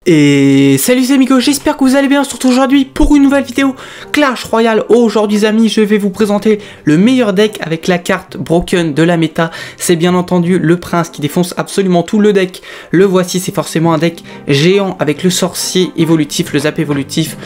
Et salut les amigos, j'espère que vous allez bien, surtout aujourd'hui pour une nouvelle vidéo Clash Royale. Aujourd'hui les amis, je vais vous présenter le meilleur deck avec la carte Broken de la méta. C'est bien entendu le prince qui défonce absolument tout le deck. Le voici, c'est forcément un deck géant avec le sorcier évolutif, le zap évolutif.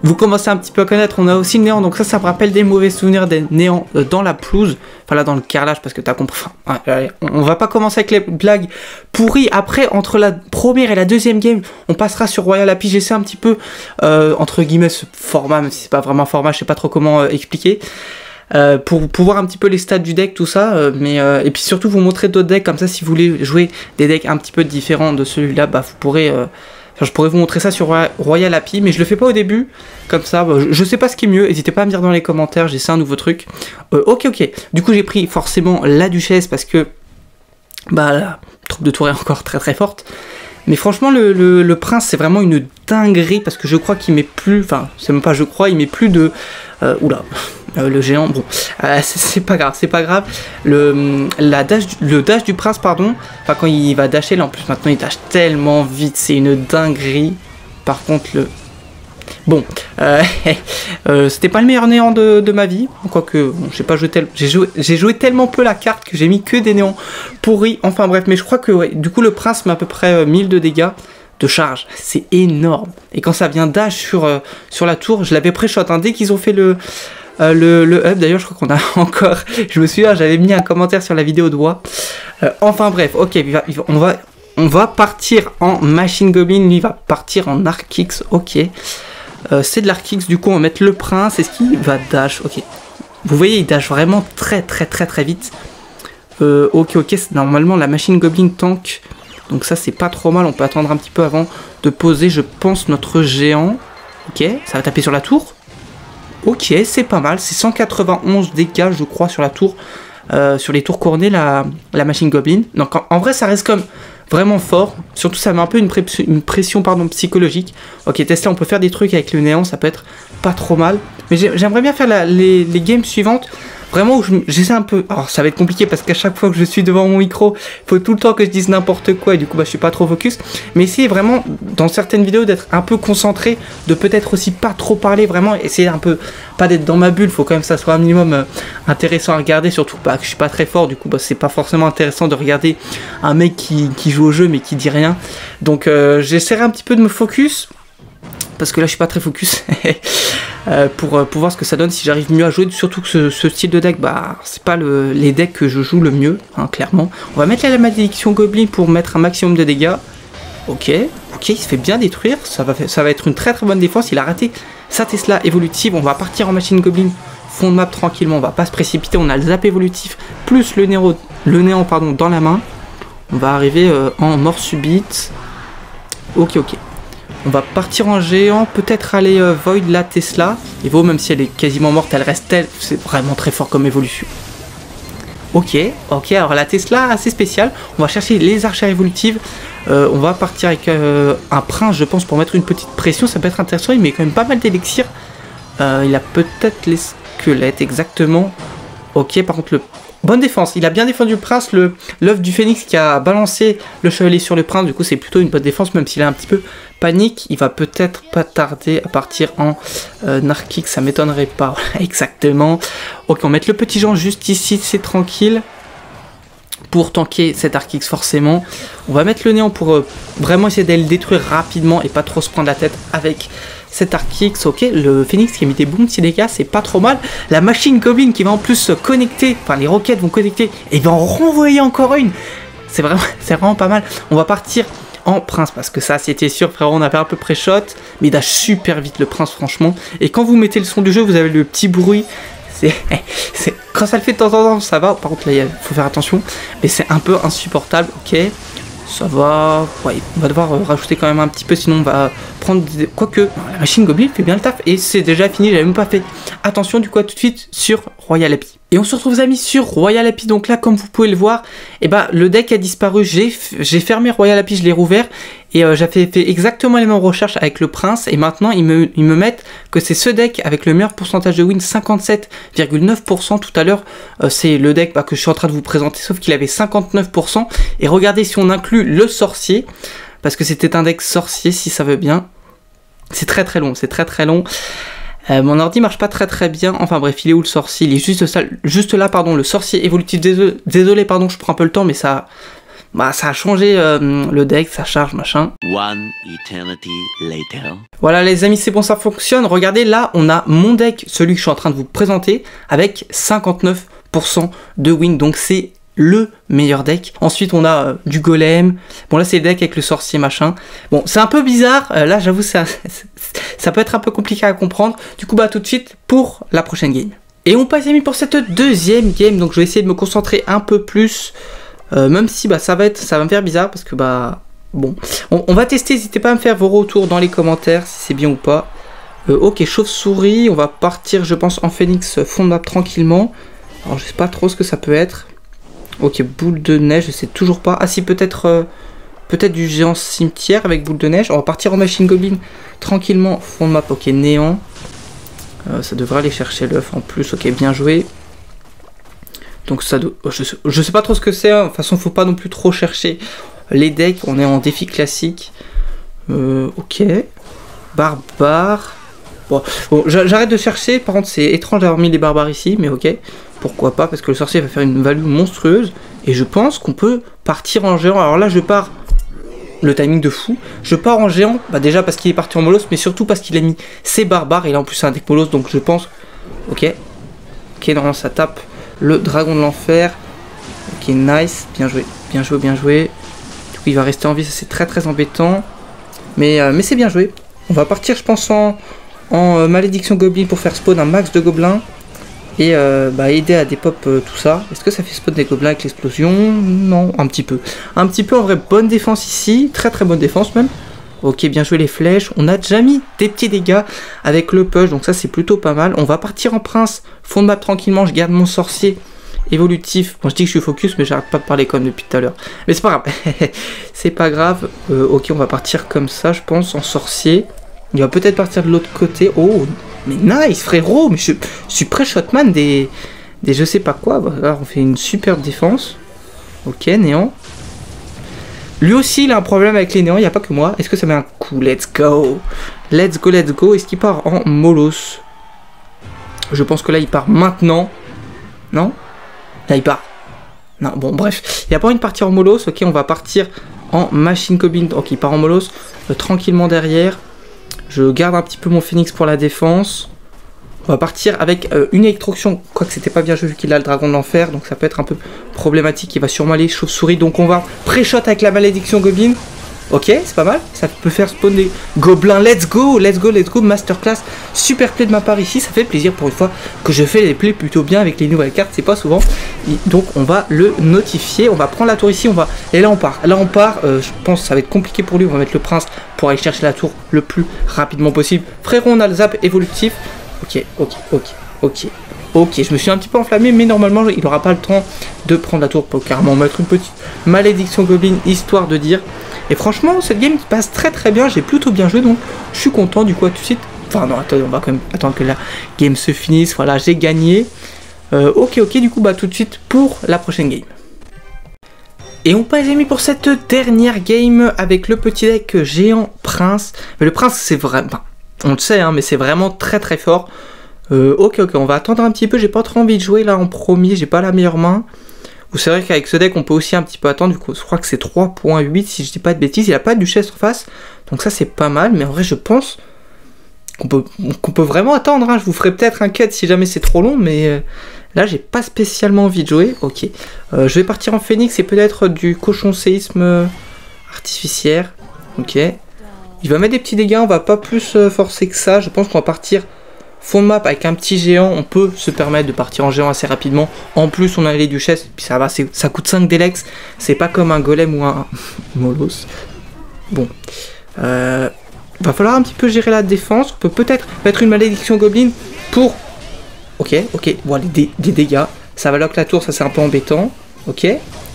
Vous commencez un petit peu à connaître, on a aussi le néant, donc ça me rappelle des mauvais souvenirs des néants dans la pelouse, enfin là dans le carrelage parce que t'as compris, enfin, allez, on va pas commencer avec les blagues pourries. Après, entre la première et la deuxième game, on passera sur Royal Happy. J'essaie un petit peu, entre guillemets, ce format, même si c'est pas vraiment un format, je sais pas trop comment expliquer. Pour voir un petit peu les stats du deck, tout ça, et puis surtout vous montrer d'autres decks, comme ça si vous voulez jouer des decks un petit peu différents de celui-là, bah vous pourrez... je pourrais vous montrer ça sur Royal Happy, mais je le fais pas au début, comme ça, bah, je sais pas ce qui est mieux, n'hésitez pas à me dire dans les commentaires, j'essaie un nouveau truc. Ok, du coup j'ai pris forcément la duchesse, parce que, bah, la troupe de tour est encore très très forte, mais franchement le prince c'est vraiment une dinguerie, parce que je crois qu'il met plus, enfin, c'est même pas je crois, il met plus de... oula, le géant, bon, c'est pas grave, le dash du prince, pardon, enfin quand il va dasher, là en plus maintenant il dash tellement vite, c'est une dinguerie. Par contre bon, c'était pas le meilleur néant de ma vie, quoique, bon, j'ai joué tellement peu la carte que j'ai mis que des néants pourris, enfin bref, mais je crois que ouais, du coup le prince met à peu près 1000 de dégâts de charge, c'est énorme, et quand ça vient dash sur la tour, je l'avais pré-shot, hein, dès qu'ils ont fait le hub, d'ailleurs je crois qu'on a encore, je me souviens, j'avais mis un commentaire sur la vidéo de Wa. Enfin bref, ok, on va partir en Machine Goblin, lui va partir en Archix, ok. C'est de l'Archix, du coup on va mettre le prince, est-ce qu'il va dash, ok. Vous voyez, il dash vraiment très vite. Ok, normalement la Machine Goblin tank, donc ça c'est pas trop mal, on peut attendre un petit peu avant de poser, je pense, notre géant. Ok, ça va taper sur la tour. Ok, c'est pas mal, c'est 191 dégâts je crois sur la tour, sur les tours couronnées, la Machine Goblin. Donc en vrai ça reste comme vraiment fort, surtout ça met un peu une pression pardon, psychologique. Ok, Tesla, on peut faire des trucs avec le néant, ça peut être pas trop mal. Mais j'aimerais bien faire les games suivantes, vraiment où j'essaie un peu... Alors ça va être compliqué parce qu'à chaque fois que je suis devant mon micro, il faut tout le temps que je dise n'importe quoi et du coup bah, je suis pas trop focus. Mais essayez vraiment dans certaines vidéos d'être un peu concentré, de peut-être aussi pas trop parler, vraiment essayer un peu, pas d'être dans ma bulle, faut quand même que ça soit un minimum intéressant à regarder, surtout bah, que je suis pas très fort, du coup bah, c'est pas forcément intéressant de regarder un mec qui joue au jeu mais qui dit rien. Donc j'essaierai un petit peu de me focus, parce que là je suis pas très focus. pour voir ce que ça donne, si j'arrive mieux à jouer, surtout que ce style de deck, bah c'est pas les decks que je joue le mieux, hein, clairement. On va mettre la malédiction Goblin pour mettre un maximum de dégâts. Ok, il se fait bien détruire, ça va être une très bonne défense. Il a raté sa Tesla évolutive, on va partir en Machine Goblin, fond de map tranquillement, on va pas se précipiter, on a le zap évolutif, plus le néant pardon, dans la main. On va arriver en mort subite. Ok. On va partir en géant, peut-être aller void la Tesla. Et vaut, même si elle est quasiment morte, elle reste telle. C'est vraiment très fort comme évolution. Ok, alors la Tesla assez spéciale. On va chercher les archères évolutives. On va partir avec un prince, je pense, pour mettre une petite pression. Ça peut être intéressant, il met quand même pas mal d'élixir. Il a peut-être les squelettes, exactement. Ok, par contre, bonne défense, il a bien défendu le prince, l'œuf du phénix qui a balancé le chevalier sur le prince, du coup c'est plutôt une bonne défense, même s'il a un petit peu panique, il va peut-être pas tarder à partir en Archix, ça m'étonnerait pas, exactement. Ok, on va mettre le petit Jean juste ici, c'est tranquille, pour tanker cet Archix forcément. On va mettre le néant pour vraiment essayer d'aller le détruire rapidement et pas trop se prendre la tête avec cet Archix. Ok, le Phoenix qui a mis des bons petits dégâts, c'est pas trop mal. La Machine Goblin qui va en plus se connecter, enfin les roquettes vont connecter et va en renvoyer encore une. C'est vraiment pas mal. On va partir en prince parce que ça c'était sûr, frérot, on avait un peu pré-shot, mais il dash super vite le prince franchement. Et quand vous mettez le son du jeu, vous avez le petit bruit. Quand ça le fait de temps en temps, ça va. Par contre là, il faut faire attention, mais c'est un peu insupportable. Ok, ça va. Ouais, on va devoir rajouter quand même un petit peu, sinon on va prendre des... Quoique, la Machine Goblin fait bien le taf et c'est déjà fini, j'avais même pas fait attention, du coup tout de suite sur Royal Happy. Et on se retrouve les amis sur Royal Happy, donc là comme vous pouvez le voir, et bah, le deck a disparu, j'ai fermé Royal Happy, je l'ai rouvert, et j'avais fait exactement les mêmes recherches avec le prince, et maintenant ils me mettent que c'est ce deck avec le meilleur pourcentage de win, 57,9%, tout à l'heure c'est le deck que je suis en train de vous présenter, sauf qu'il avait 59%, et regardez si on inclut le sorcier, parce que c'était un deck sorcier, si ça veut bien. C'est très long, c'est très long. Mon ordi marche pas très bien. Enfin bref, il est où le sorcier? Il est juste là, pardon, le sorcier évolutif. Désolé, pardon, je prends un peu le temps, mais ça a changé le deck, ça charge, machin. One eternity later. Voilà les amis, c'est bon, ça fonctionne. Regardez, là, on a mon deck, celui que je suis en train de vous présenter, avec 59% de win. Donc c'est le meilleur deck. Ensuite on a du golem. Bon là c'est le deck avec le sorcier machin. Bon c'est un peu bizarre. Là j'avoue ça peut être un peu compliqué à comprendre. Du coup bah tout de suite pour la prochaine game. Et on passe les amis pour cette deuxième game. Donc je vais essayer de me concentrer un peu plus. Même si bah ça va me faire bizarre parce que bah bon. On va tester. N'hésitez pas à me faire vos retours dans les commentaires si c'est bien ou pas. Ok, chauve-souris. On va partir je pense en phoenix fond de map tranquillement. Alors je sais pas trop ce que ça peut être. Ok, boule de neige, je sais toujours pas. Ah si, peut-être du géant cimetière avec boule de neige. On va partir en machine goblin tranquillement. Fond de map, ok, néant. Ça devrait aller chercher l'œuf en plus. Ok, bien joué. Donc ça je sais pas trop ce que c'est. Hein. De toute façon, faut pas non plus trop chercher les decks. On est en défi classique. Ok. Barbare. Bon j'arrête de chercher. Par contre, c'est étrange d'avoir mis les barbares ici, mais ok. Pourquoi pas, parce que le sorcier va faire une value monstrueuse. Et je pense qu'on peut partir en géant. Alors là, je pars... Le timing de fou. Je pars en géant, bah déjà parce qu'il est parti en molos, mais surtout parce qu'il a mis ses barbares. Et là, en plus, c'est un deck molos, donc je pense... Ok. Ok, normalement, ça tape le dragon de l'enfer. Ok, nice. Bien joué. Bien joué, bien joué. Du coup, il va rester en vie. Ça, c'est très embêtant. Mais c'est bien joué. On va partir, je pense, en malédiction goblin pour faire spawn un max de gobelins. Et aider à dépop tout ça. Est-ce que ça fait spawn des gobelins avec l'explosion? Non, un petit peu. Un petit peu en vrai, bonne défense ici. Très bonne défense même. Ok, bien joué les flèches. On a déjà mis des petits dégâts avec le push. Donc ça c'est plutôt pas mal. On va partir en prince. Fond de map tranquillement. Je garde mon sorcier évolutif. Bon je dis que je suis focus mais j'arrête pas de parler comme depuis tout à l'heure. Mais c'est pas grave. C'est pas grave. Ok, on va partir comme ça je pense en sorcier. Il va peut-être partir de l'autre côté. Oh, mais nice frérot. Mais je suis pré-shotman des je sais pas quoi. Alors on fait une superbe défense. Ok, néant. Lui aussi il a un problème avec les néants. Il n'y a pas que moi. Est-ce que ça met un coup? Let's go. Let's go. Est-ce qu'il part en molos? Je pense que là il part maintenant. Non? Là il part. Non, bon bref. Il n'y a pas envie de partir en molos. Ok, on va partir en machine goblin. Ok, il part en molos. Tranquillement derrière. Je garde un petit peu mon phoenix pour la défense. On va partir avec une électrocution. Quoique c'était pas bien joué vu qu'il a le dragon de l'enfer. Donc ça peut être un peu problématique. Il va sûrement aller chauve-souris. Donc on va pré-shot avec la malédiction goblin. Ok, c'est pas mal. Ça peut faire spawn des gobelins. Let's go. Masterclass. Super play de ma part ici. Ça fait plaisir pour une fois que je fais les plays plutôt bien avec les nouvelles cartes. C'est pas souvent. Donc on va le notifier. On va prendre la tour ici. Et là on part. Je pense que ça va être compliqué pour lui. On va mettre le prince pour aller chercher la tour le plus rapidement possible. Frérot, on a le zap évolutif. Ok. Je me suis un petit peu enflammé, mais normalement il n'aura pas le temps de prendre la tour pour carrément mettre une petite malédiction goblin histoire de dire. Et franchement, cette game passe très bien. J'ai plutôt bien joué, donc je suis content du coup tout de suite. Enfin non, attendez, on va quand même attendre que la game se finisse. Voilà, j'ai gagné. Ok, du coup, bah tout de suite pour la prochaine game. Et on passe les amis pour cette dernière game avec le petit deck géant prince. Mais le prince, c'est vraiment... Enfin, on le sait, hein, mais c'est vraiment très fort. Ok, on va attendre un petit peu. J'ai pas trop envie de jouer là en premier. J'ai pas la meilleure main. C'est vrai qu'avec ce deck, on peut aussi un petit peu attendre. Du coup, je crois que c'est 3.8 si je dis pas de bêtises. Il a pas de duchesse en face. Donc ça, c'est pas mal. Mais en vrai, je pense qu'on peut vraiment attendre. Hein. Je vous ferai peut-être un cut si jamais c'est trop long. Mais là, j'ai pas spécialement envie de jouer. Ok. Je vais partir en phoenix et peut-être du cochon séisme artificiaire. Ok. Il va mettre des petits dégâts. On va pas plus forcer que ça. Je pense qu'on va partir... Fond de map avec un petit géant, on peut se permettre de partir en géant assez rapidement. En plus, on a les duchesses, puis ça va, ça coûte 5 d'élex. C'est pas comme un golem ou un molos. Bon. Va falloir un petit peu gérer la défense. On peut peut-être mettre une malédiction goblin pour... Ok. Bon, des dégâts. Ça va lock la tour, ça c'est un peu embêtant. Ok.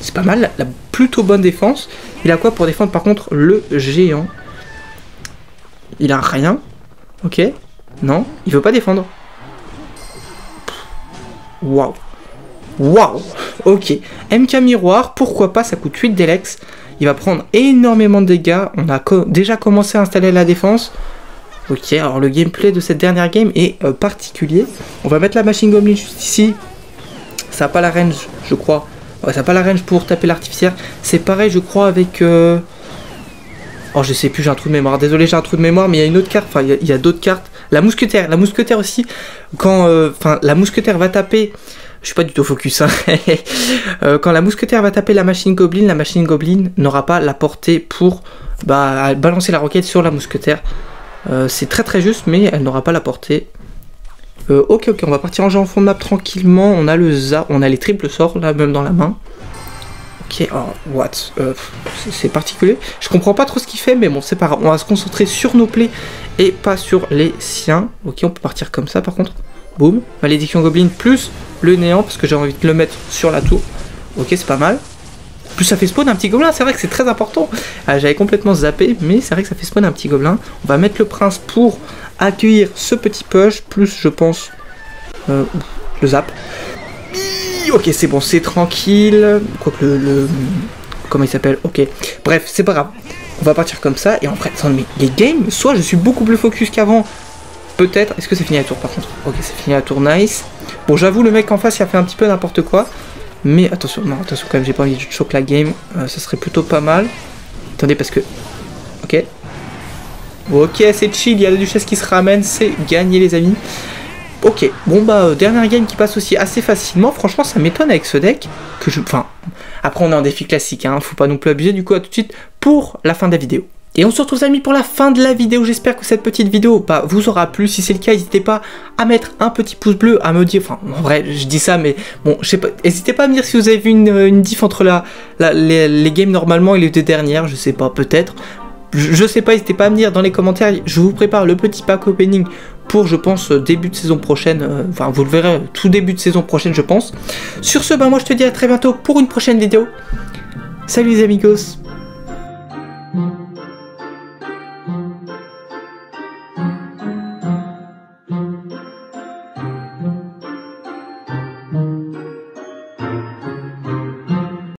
C'est pas mal, la plutôt bonne défense. Il a quoi pour défendre par contre le géant? Il a rien. Ok. Non, il veut pas défendre. Waouh. Ok. MK miroir, pourquoi pas, ça coûte 8 d'élex. il va prendre énormément de dégâts. On a déjà commencé à installer la défense. Ok, alors le gameplay de cette dernière game est particulier. On va mettre la machine goblin juste ici. Ça n'a pas la range, je crois. Ouais, ça n'a pas la range pour taper l'artificière. C'est pareil, je crois, avec... Oh, je sais plus, j'ai un trou de mémoire. Désolé, j'ai un trou de mémoire, mais il y a une autre carte. Enfin, il y a d'autres cartes. La mousquetaire aussi. Quand la mousquetaire va taper... Je suis pas du tout focus, hein. Quand la mousquetaire va taper la machine goblin n'aura pas la portée pour balancer la roquette sur la mousquetaire. C'est très juste, mais elle n'aura pas la portée. Ok, on va partir en jeu en fond de map tranquillement. On a on a les triples sorts là, même dans la main. Ok, oh, what? C'est particulier. Je comprends pas trop ce qu'il fait, mais bon, c'est pas grave. On va se concentrer sur nos plays et pas sur les siens. Ok, on peut partir comme ça par contre. Boum, malédiction goblin plus le néant parce que j'ai envie de le mettre sur la tour. Ok, c'est pas mal. Plus ça fait spawn un petit gobelin, c'est vrai que c'est très important. J'avais complètement zappé, mais c'est vrai que ça fait spawn un petit gobelin. On va mettre le prince pour accueillir ce petit push, plus je pense le zap. Ok, c'est bon, c'est tranquille. Quoique comment il s'appelle? Ok, bref, c'est pas grave. On va partir comme ça, et après, mais les games, soit je suis beaucoup plus focus qu'avant, peut-être. Est-ce que c'est fini la tour par contre? Ok, c'est fini la tour, nice. Bon, j'avoue, le mec en face, il a fait un petit peu n'importe quoi. Mais attention, non, attention quand même, j'ai pas envie de choquer la game. Ça serait plutôt pas mal. Attendez, parce que... Ok. Ok, c'est chill, il y a la duchesse qui se ramène, c'est gagné les amis. Ok, bon dernière game qui passe aussi assez facilement. Franchement, ça m'étonne avec ce deck. Enfin, après on est en défi classique, hein, faut pas non plus abuser. Du coup, à tout de suite pour la fin de la vidéo. Et on se retrouve les amis pour la fin de la vidéo. J'espère que cette petite vidéo vous aura plu. Si c'est le cas, n'hésitez pas à mettre un petit pouce bleu, à me dire, enfin en vrai je dis ça, mais bon, je sais pas, n'hésitez pas à me dire si vous avez vu une diff entre les games normalement et les deux dernières, je sais pas, peut-être. Je sais pas, n'hésitez pas à me dire dans les commentaires. Je vous prépare le petit pack opening pour, je pense, début de saison prochaine. Enfin, vous le verrez tout début de saison prochaine, je pense. Sur ce, moi je te dis à très bientôt pour une prochaine vidéo. Salut les amigos.